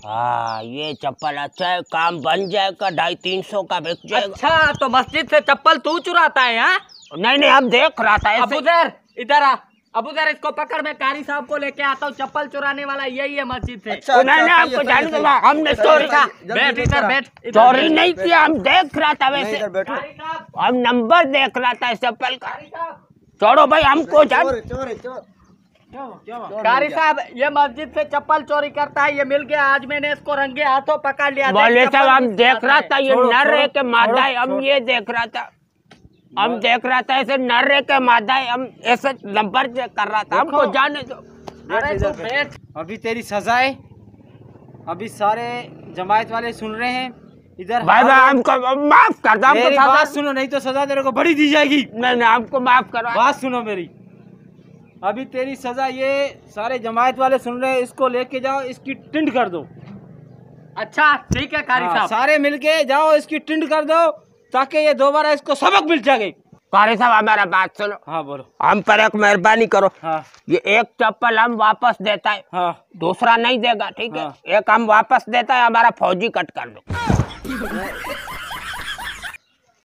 हाँ ये चप्पल अच्छा है, काम बन जाएगा, 250-300 का बिक जाएगा। अच्छा तो मस्जिद से चप्पल तू चुराता है? हाँ नहीं नहीं, अब देख रहा था ऐसे। अबूजर इधर आ, अबूजर इसको पकड़, मैं कारी साहब को लेके आता हूँ। चप्पल चुराने वाला यही है मस्जिद से। अच्छा, नहीं आपको जान दो, हमने चोरी का बैठ इधर, बैठ। चोरी नहीं किया, हम देख रहा था वैसे, हम नंबर देख रहा था चप्पल का। छोड़ो भाई हमको जान। कारी साहब ये मस्जिद से चप्पल चोरी करता है, ये मिल गया आज, मैंने इसको रंगे हाथों पकड़ लिया। बोले साहब हम देख रहा था ये नर है के मादा है, हम ये देख रहा था, हम देख रहा था ऐसे नर है के मादा है, हम ऐसे नंबर चेक कर रहा था, हमको जाने दो। अरे तो बैठ, अभी तेरी सजा है, अभी सारे जमायत वाले सुन रहे हैं इधर। भाई हमको माफ कर दो, मेरी बात सुनो, नहीं तो सजा तेरे को बड़ी दी जाएगी। नहीं हमको माफ करो, बात सुनो मेरी। अभी तेरी सजा ये सारे जमायत वाले सुन रहे हैं, इसको लेके जाओ, इसकी टिंड कर दो। अच्छा ठीक है कारी साहब, सारे मिलके जाओ, इसकी टिंड कर दो ताकि ये दोबारा इसको सबक मिल जाए। कारी साहब हमारा बात सुनो। हाँ बोलो। हम पर एक मेहरबानी करो। हाँ ये एक चप्पल हम वापस देता है, हाँ दूसरा नहीं देगा, ठीक है? हाँ। एक हम वापस देता है, हमारा फौजी कट कर दो।